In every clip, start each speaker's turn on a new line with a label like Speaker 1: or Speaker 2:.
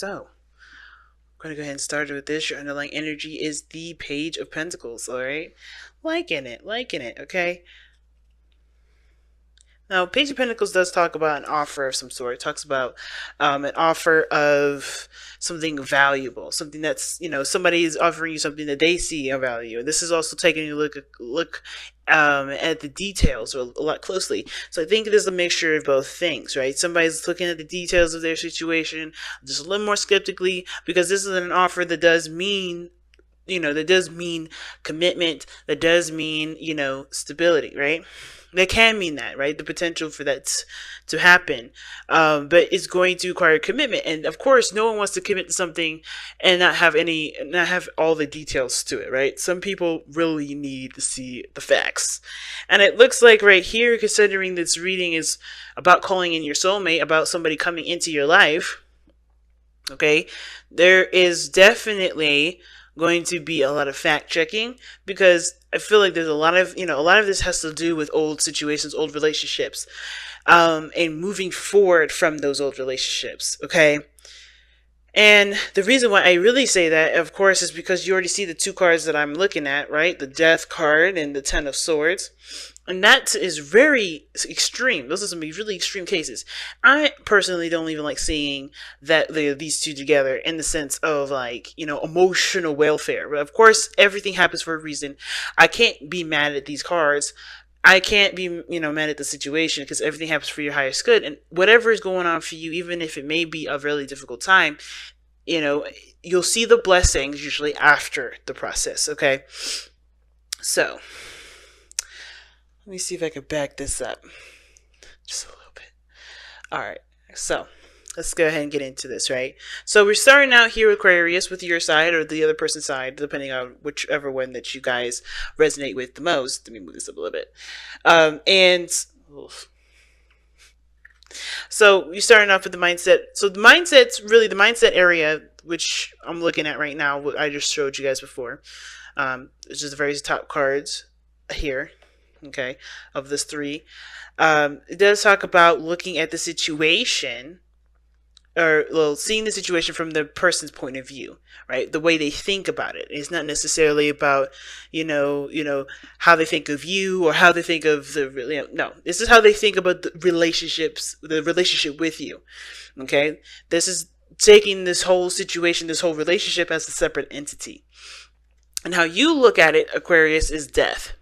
Speaker 1: So, I'm going to go ahead and start with this. Your underlying energy is the Page of Pentacles, all right? Liking it, okay? Now, Page of Pentacles does talk about an offer of some sort. It talks about an offer of something valuable, something that's, somebody is offering you something that they see a value. And this is also taking a look at the details a lot closely. So I think it is a mixture of both things, right? Somebody's looking at the details of their situation just a little more skeptically, because this is an offer that does mean commitment, that does mean, stability, right? That can mean that, right? The potential for that to happen. But it's going to require commitment. And of course, no one wants to commit to something and not have all the details to it, right? Some people really need to see the facts. And it looks like right here, considering this reading is about calling in your soulmate, about somebody coming into your life, okay, there is definitely going to be a lot of fact checking, because I feel like there's a lot of this has to do with old situations, old relationships, and moving forward from those old relationships, okay? And the reason why I really say that, of course, is because you already see the two cards that I'm looking at, right? The Death card and the Ten of Swords. And that is very extreme. Those are some really extreme cases. I personally don't even like seeing that these two together in the sense of emotional welfare. But of course, everything happens for a reason. I can't be mad at these cards. I can't be, mad at the situation, because everything happens for your highest good. And whatever is going on for you, even if it may be a really difficult time, you'll see the blessings usually after the process, okay? So, let me see if I can back this up just a little bit. All right, so let's go ahead and get into this, right? So we're starting out here, Aquarius, with your side or the other person's side, depending on whichever one that you guys resonate with the most. Let me move this up a little bit. So you're starting off with the mindset. So the mindset's really the mindset area, which I'm looking at right now, what I just showed you guys before. It's just the very top cards here, okay, of this three. It does talk about looking at the situation, or seeing the situation from the person's point of view, right? The way they think about it. It's not necessarily about, how they think of you or how they think of no. This is how they think about the relationship with you. Okay? This is taking this whole situation, this whole relationship as a separate entity. And how you look at it, Aquarius, is death.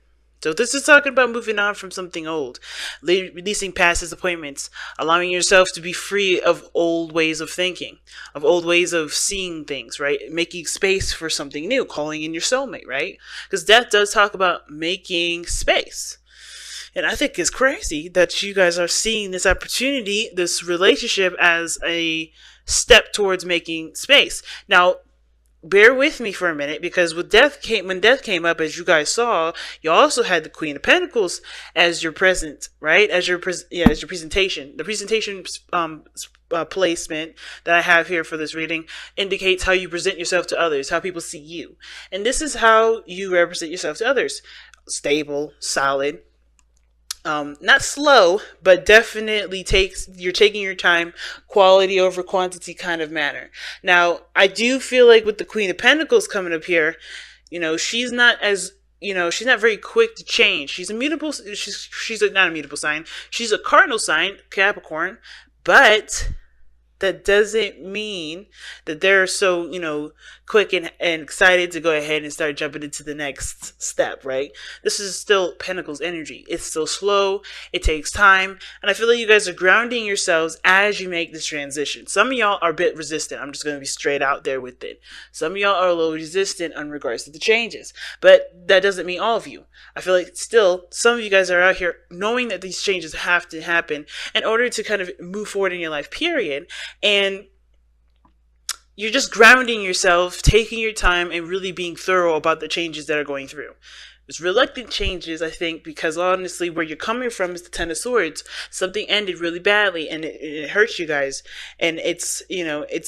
Speaker 1: So this is talking about moving on from something old, releasing past disappointments, allowing yourself to be free of old ways of thinking, of old ways of seeing things, right? Making space for something new, calling in your soulmate, right? Because death does talk about making space. And I think it's crazy that you guys are seeing this opportunity, this relationship, as a step towards making space. Now, bear with me for a minute, because when death came up, as you guys saw, you also had the Queen of Pentacles as your present, right? As your presentation. The presentation placement that I have here for this reading indicates how you present yourself to others, how people see you. And this is how you represent yourself to others. Stable, solid, not slow, but definitely you're taking your time, quality over quantity kind of manner. Now, I do feel like with the Queen of Pentacles coming up here, she's not very quick to change. She's immutable. She's not a mutable sign. She's a cardinal sign, Capricorn, but that doesn't mean that they're so, quick and excited to go ahead and start jumping into the next step, right? This is still Pentacles energy. It's still slow. It takes time. And I feel like you guys are grounding yourselves as you make this transition. Some of y'all are a bit resistant. I'm just going to be straight out there with it. Some of y'all are a little resistant in regards to the changes. But that doesn't mean all of you. I feel like still some of you guys are out here knowing that these changes have to happen in order to kind of move forward in your life, period. And you're just grounding yourself, taking your time, and really being thorough about the changes that are going through. It's reluctant changes, I think, because honestly, where you're coming from is the Ten of Swords. Something ended really badly, and it hurts you guys. And it's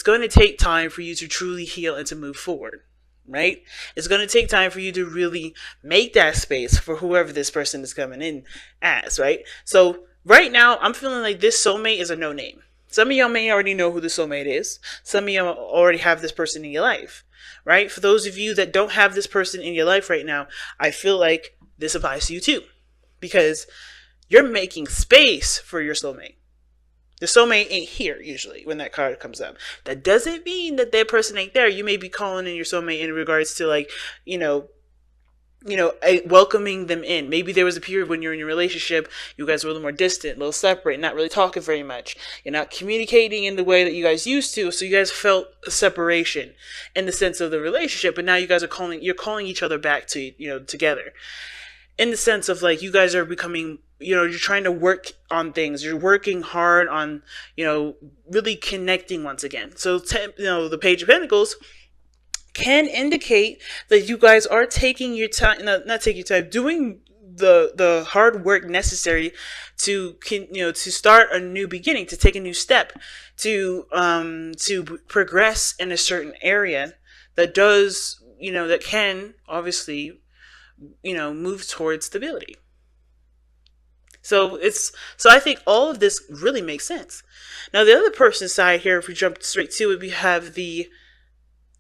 Speaker 1: going to take time for you to truly heal and to move forward, right? It's going to take time for you to really make that space for whoever this person is coming in as, right? So right now, I'm feeling like this soulmate is a no-name. Some of y'all may already know who the soulmate is. Some of y'all already have this person in your life, right? For those of you that don't have this person in your life right now, I feel like this applies to you too, because you're making space for your soulmate. The soulmate ain't here usually when that card comes up. That doesn't mean that person ain't there. You may be calling in your soulmate in regards to, like, welcoming them in. Maybe there was a period when you're in your relationship, you guys were a little more distant, a little separate, not really talking very much. You're not communicating in the way that you guys used to, so you guys felt a separation in the sense of the relationship. But now you guys are you're calling each other back to, together. In the sense of, like, you guys are becoming, you're trying to work on things. You're working hard on, really connecting once again. So, the Page of Pentacles can indicate that you guys are taking your time, not taking your time, doing the hard work necessary to to start a new beginning, to take a new step, to progress in a certain area that does, that can obviously, move towards stability. So I think all of this really makes sense. Now, the other person's side here, if we jump straight to it, we have the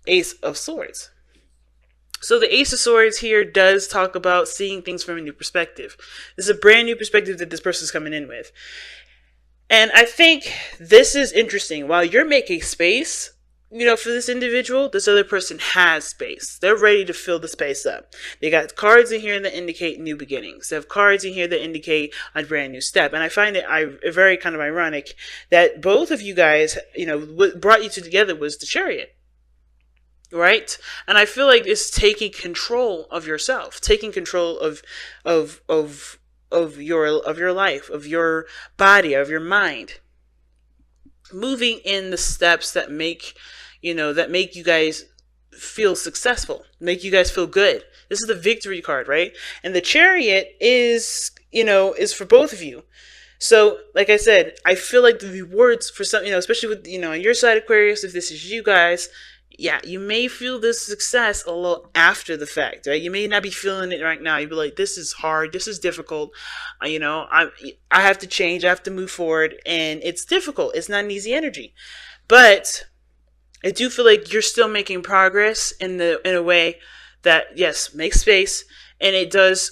Speaker 1: Ace of Swords. So the Ace of Swords here does talk about seeing things from a new perspective. This is a brand new perspective that this person's coming in with. And I think this is interesting. While you're making space, for this individual, this other person has space. They're ready to fill the space up. They got cards in here that indicate new beginnings. They have cards in here that indicate a brand new step. And I find it very kind of ironic that both of you guys, what brought you two together was the Chariot. Right? And I feel like it's taking control of yourself, taking control of your life, of your body, of your mind. Moving in the steps that make you guys feel successful, make you guys feel good. This is the Victory card, right? And the Chariot is for both of you. So, like I said, I feel like the rewards for some, especially with, on your side, Aquarius, if this is you guys, yeah, you may feel this success a little after the fact, right? You may not be feeling it right now. You'd be like, this is hard. This is difficult. I have to change. I have to move forward. And it's difficult. It's not an easy energy. But I do feel like you're still making progress in a way that, yes, makes space. And it does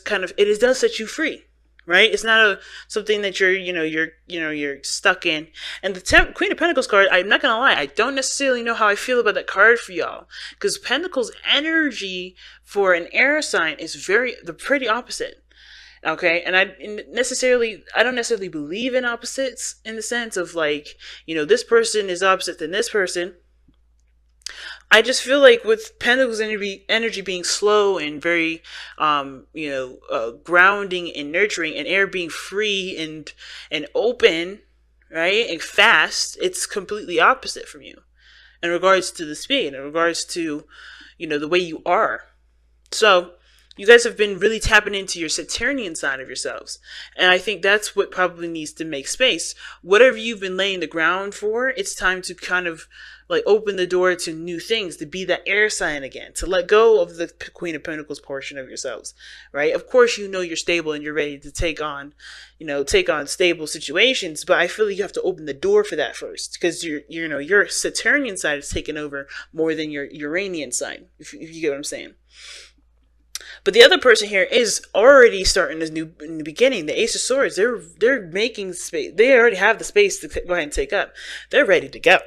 Speaker 1: set you free. Right? It's not something that you're stuck in. And the Queen of Pentacles card, I'm not going to lie, I don't necessarily know how I feel about that card for y'all. Because Pentacles energy for an air sign is the pretty opposite. Okay? And I don't necessarily believe in opposites in the sense of, like, this person is opposite than this person. I just feel like with Pentacles energy being slow and very, grounding and nurturing, and air being free and open, right, and fast, it's completely opposite from you in regards to the speed, in regards to, the way you are. So you guys have been really tapping into your Saturnian side of yourselves. And I think that's what probably needs to make space. Whatever you've been laying the ground for, it's time to kind of, like, open the door to new things, to be that air sign again, to let go of the Queen of Pentacles portion of yourselves, right? Of course, you're stable and you're ready to take on stable situations, but I feel like you have to open the door for that first, because your Saturnian side is taking over more than your Uranian side, if you get what I'm saying. But the other person here is already starting a new beginning. The Ace of Swords, they're making space. They already have the space to go ahead and take up. They're ready to go.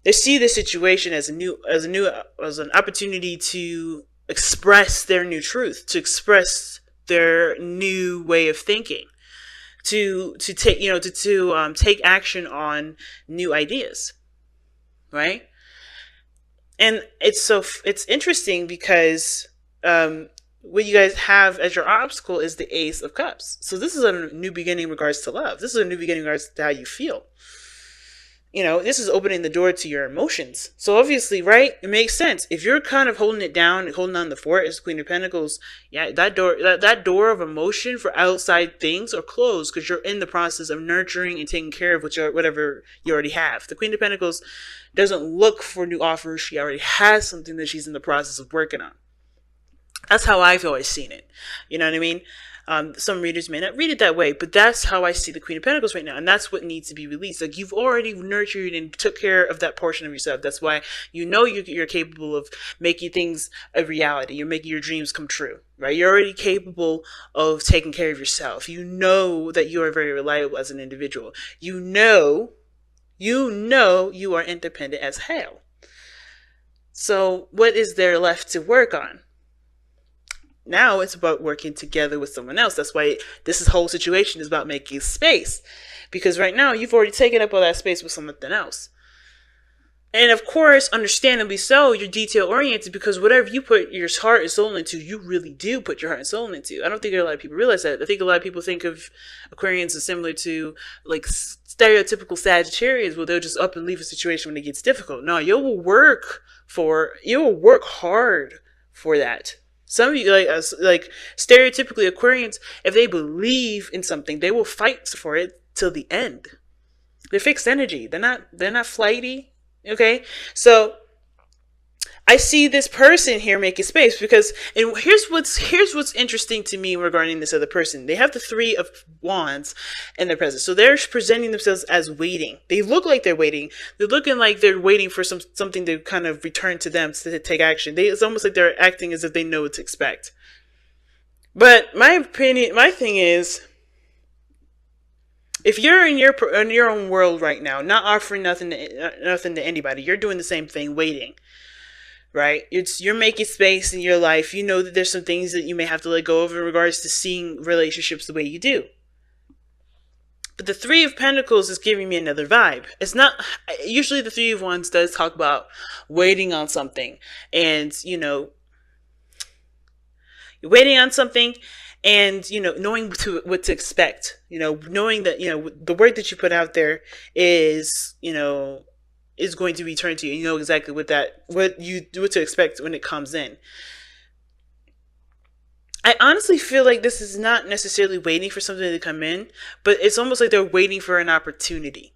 Speaker 1: They see this situation as an opportunity to express their new truth, to express their new way of thinking, to take action on new ideas, right? And it's interesting because what you guys have as your obstacle is the Ace of Cups. So this is a new beginning in regards to love. This is a new beginning in regards to how you feel. This is opening the door to your emotions. So obviously, right, it makes sense. If you're kind of holding it down and holding on the fort as Queen of Pentacles, yeah, that door of emotion for outside things are closed because you're in the process of nurturing and taking care of whatever you already have. The Queen of Pentacles doesn't look for new offers. She already has something that she's in the process of working on. That's how I've always seen it. You know what I mean? Some readers may not read it that way, but that's how I see the Queen of Pentacles right now, and that's what needs to be released. Like, you've already nurtured and took care of that portion of yourself. That's why you know you're capable of making things a reality. You're making your dreams come true, right? You're already capable of taking care of yourself. You know that you are very reliable as an individual. You know you are independent as hell. So what is there left to work on? Now it's about working together with someone else. That's why this whole situation is about making space. Because right now you've already taken up all that space with something else. And of course, understandably so, you're detail oriented, because whatever you put your heart and soul into, you really do put your heart and soul into. I don't think a lot of people realize that. I think a lot of people think of Aquarians as similar to like stereotypical Sagittarius, where they'll just up and leave a situation when it gets difficult. No, you will work hard for that. Some of you, like stereotypically Aquarians, if they believe in something, they will fight for it till the end. They're fixed energy. They're not flighty. Okay, so I see this person here making space because, and here's what's interesting to me regarding this other person. They have the Three of Wands in their presence, so they're presenting themselves as waiting. They look like they're waiting. They're looking like they're waiting for something to kind of return to them to take action. It's almost like they're acting as if they know what to expect. But my thing is, if you're in your own world right now, not offering nothing to anybody, you're doing the same thing, waiting. Right? You're making space in your life. You know that there's some things that you may have to let go of in regards to seeing relationships the way you do. But the Three of Pentacles is giving me another vibe. It's not, usually the Three of Wands does talk about waiting on something. And, you're waiting on something and, knowing what to expect. Knowing that, the word that you put out there is, is going to be turned to you. You know exactly what to expect when it comes in. I honestly feel like this is not necessarily waiting for something to come in, but it's almost like they're waiting for an opportunity.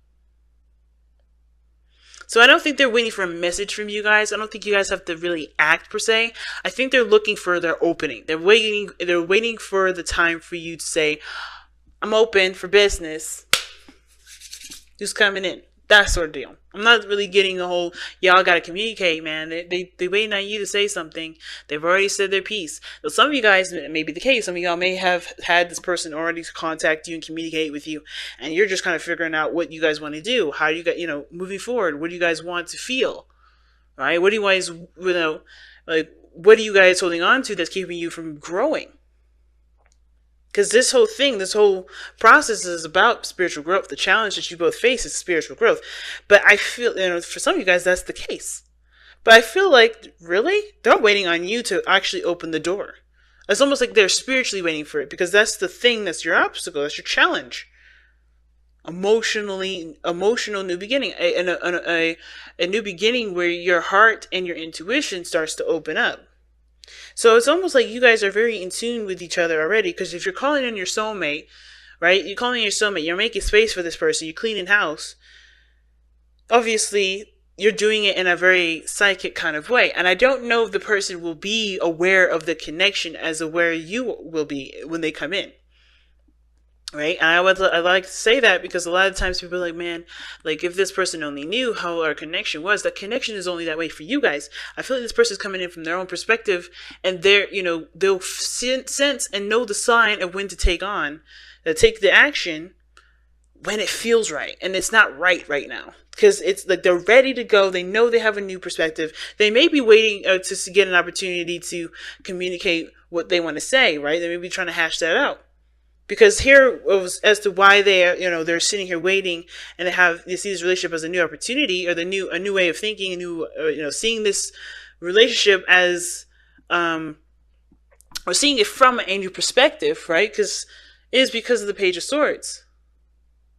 Speaker 1: So I don't think they're waiting for a message from you guys. I don't think you guys have to really act per se. I think they're looking for their opening. They're waiting for the time for you to say, I'm open for business. Who's coming in? That sort of deal. I'm not really getting the whole, y'all got to communicate, man. They waiting on you to say something. They've already said their piece. Now, some of you guys, it may be the case. Some of y'all may have had this person already contact you and communicate with you, and you're just kind of figuring out what you guys want to do. How you got, moving forward. What do you guys want to feel? Right? What do you guys, what are you guys holding on to that's keeping you from growing? Because this whole process is about spiritual growth. The challenge that you both face is spiritual growth. But I feel, for some of you guys, that's the case. But I feel like, really? They're waiting on you to actually open the door. It's almost like they're spiritually waiting for it, because that's the thing, that's your obstacle, that's your challenge. Emotional new beginning. A new beginning where your heart and your intuition starts to open up. So it's almost like you guys are very in tune with each other already, because if you're calling in your soulmate, right? You're calling in your soulmate, you're making space for this person, you're cleaning house. Obviously, you're doing it in a very psychic kind of way. And I don't know if the person will be aware of the connection as aware you will be when they come in. Right? And I like to say that because a lot of times people are like, man, like if this person only knew how our connection was, that connection is only that way for you guys. I feel like this person's coming in from their own perspective, and they'll sense and know the sign of when to take the action when it feels right. And it's not right now. Because it's like they're ready to go. They know they have a new perspective. They may be waiting to get an opportunity to communicate what they want to say, right? They may be trying to hash that out. Because here, as to why they're sitting here waiting, and they see this relationship as a new opportunity, or a new way of thinking, seeing this relationship as, or seeing it from a new perspective, right? Because of the Page of Swords.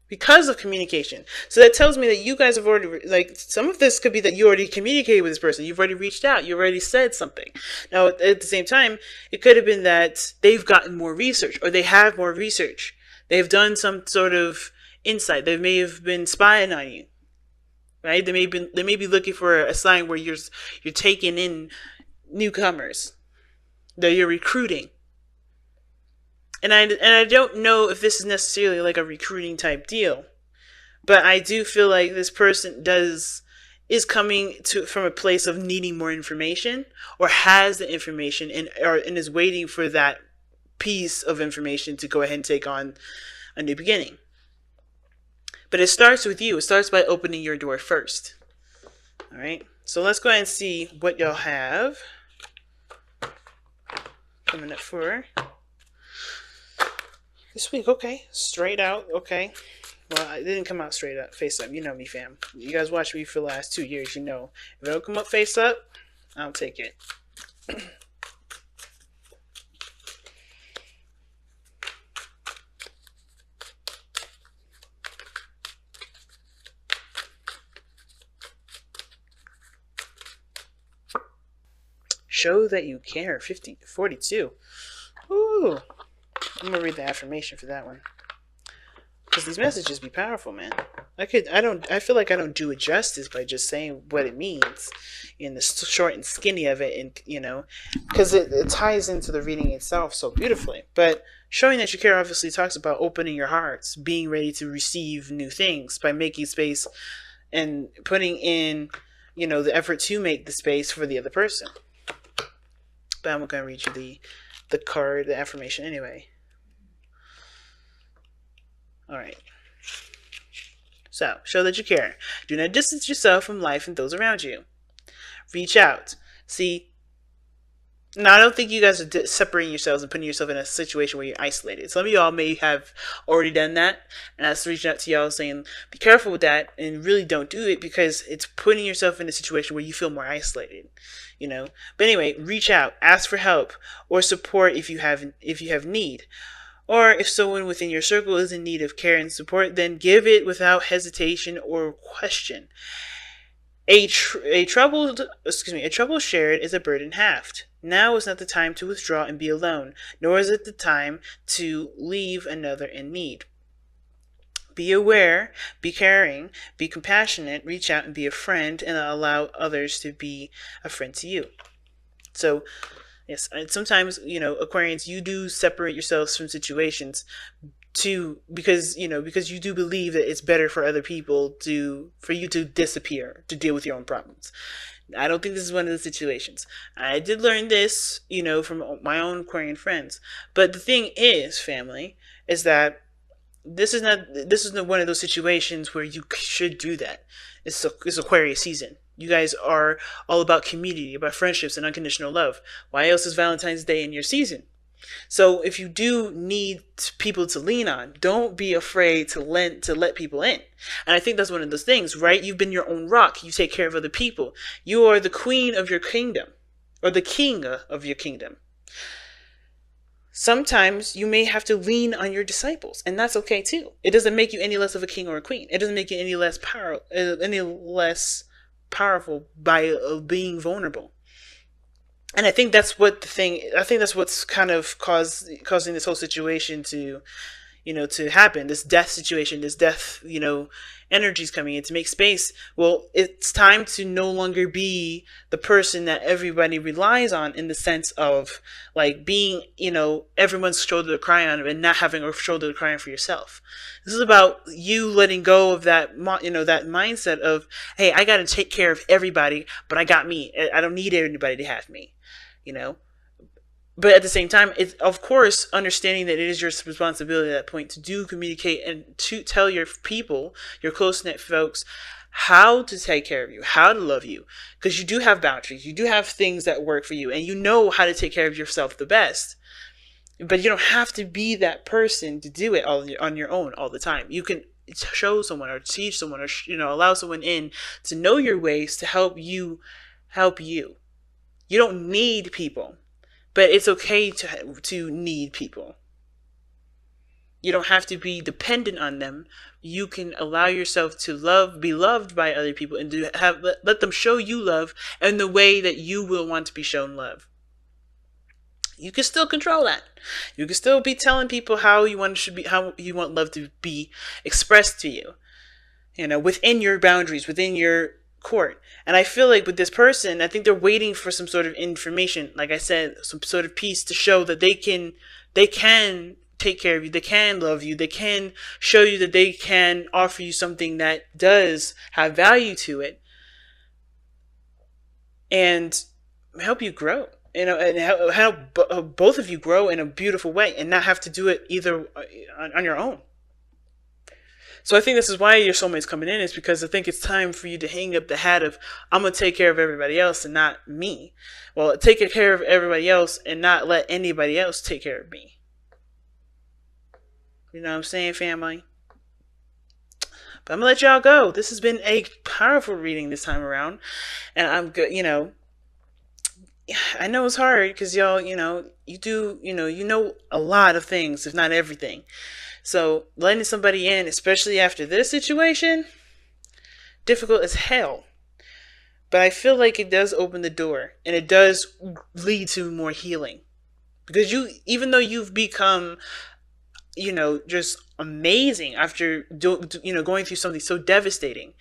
Speaker 1: Because of communication. So that tells me that you guys have already, some of this could be that you already communicated with this person. You've already reached out. You already said something. Now, at the same time, it could have been that they've gotten more research, or they have more research. They've done some sort of insight. They may have been spying on you, right? They may be looking for a sign where you're taking in newcomers, that you're recruiting. And I don't know if this is necessarily like a recruiting type deal, but I do feel like this person is coming to from a place of needing more information, or has the information, and is waiting for that piece of information to go ahead and take on a new beginning. But it starts with you. It starts by opening your door first. All right. So let's go ahead and see what y'all have coming up for this week. Okay. Straight out. Okay. Well, it didn't come out straight up, face up. You know me, fam. You guys watch me for the last 2 years. You know, if it don't come up face up, I'll take it. Show that you care. 42. Ooh. I'm gonna read the affirmation for that one, because these messages be powerful, man. I feel like I don't do it justice by just saying what it means in the short and skinny of it, and because it ties into the reading itself so beautifully. But showing that you care obviously talks about opening your hearts, being ready to receive new things by making space and putting in, the effort to make the space for the other person. But I'm going to read you the card, the affirmation anyway. All right. So, show that you care. Do not distance yourself from life and those around you. Reach out. See, now I don't think you guys are separating yourselves and putting yourself in a situation where you're isolated. Some of y'all may have already done that, and that's reaching out to y'all saying, be careful with that, and really don't do it, because it's putting yourself in a situation where you feel more isolated. But anyway, reach out, ask for help or support if you have need. Or if someone within your circle is in need of care and support, then give it without hesitation or question. A trouble shared is a burden halved. Now is not the time to withdraw and be alone, nor is it the time to leave another in need. Be aware, be caring, be compassionate, reach out and be a friend, and allow others to be a friend to you. So, yes, and sometimes, Aquarians, you do separate yourselves from situations because you do believe that it's better for other people for you to disappear, to deal with your own problems. I don't think this is one of the situations. I did learn this, from my own Aquarian friends. But the thing is, family, is that this is not one of those situations where you should do that. It's Aquarius season. You guys are all about community, about friendships and unconditional love. Why else is Valentine's Day in your season? So if you do need people to lean on, don't be afraid to let people in. And I think that's one of those things, right? You've been your own rock. You take care of other people. You are the queen of your kingdom, or the king of your kingdom. Sometimes you may have to lean on your disciples, and that's okay too. It doesn't make you any less of a king or a queen. It doesn't make you any less powerful by being vulnerable. And I think that's what's kind of causing this whole situation to happen. This death situation, this death, energies coming in to make space. Well, it's time to no longer be the person that everybody relies on, in the sense of like being, everyone's shoulder to cry on, and not having a shoulder to cry on for yourself. This is about you letting go of that, that mindset of, hey, I got to take care of everybody, but I got me. I don't need anybody to have me, But at the same time, it's, of course, understanding that it is your responsibility at that point to do communicate and to tell your people, your close-knit folks, how to take care of you, how to love you. Because you do have boundaries. You do have things that work for you. And you know how to take care of yourself the best. But you don't have to be that person to do it all on your own all the time. You can show someone or teach someone or, allow someone in to know your ways to help you help you. You don't need people. But it's okay to need people. You don't have to be dependent on them. You can allow yourself to be loved by other people, and let them show you love in the way that you will want to be shown love. You can still control that. You can still be telling people how you want love to be expressed to you. Within your boundaries, within your court. And I feel like with this person, I think they're waiting for some sort of information, like I said, some sort of piece to show that they can take care of you. They can love you. They can show you that they can offer you something that does have value to it and help you grow. You know, and help both of you grow in a beautiful way and not have to do it either on your own. So I think this is why your soulmate's coming in, is because I think it's time for you to hang up the hat of, I'm going to take care of everybody else and not me. Well, take care of everybody else and not let anybody else take care of me. You know what I'm saying, family? But I'm going to let y'all go. This has been a powerful reading this time around. And I'm good, you know. I know it's hard because y'all, you know, you know a lot of things, if not everything. So letting somebody in, especially after this situation, difficult as hell. But I feel like it does open the door, and it does lead to more healing. Because even though you've become, you know, just amazing after going through something so devastating,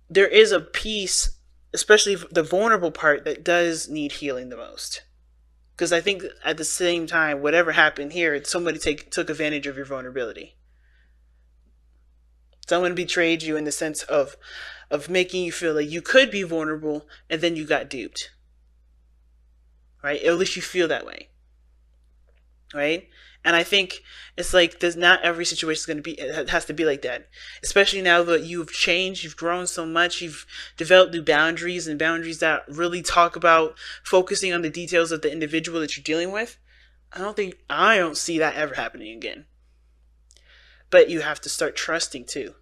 Speaker 1: there is a piece, especially the vulnerable part, that does need healing the most. Because I think at the same time, whatever happened here, somebody took advantage of your vulnerability. Someone betrayed you in the sense of making you feel like you could be vulnerable, and then you got duped. Right? At least you feel that way. Right? And I think it's like, there's not every situation is going to be, it has to be like that. Especially now that you've changed, you've grown so much, you've developed new boundaries, and boundaries that really talk about focusing on the details of the individual that you're dealing with. I don't see that ever happening again. But you have to start trusting too.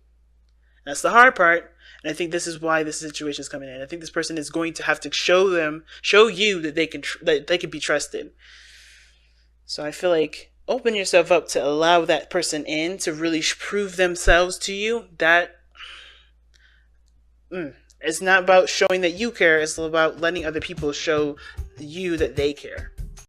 Speaker 1: That's the hard part. And I think this is why this situation is coming in. I think this person is going to have to show you that they can be trusted. So I feel like, open yourself up to allow that person in to really prove themselves to you. That it's not about showing that you care. It's about letting other people show you that they care.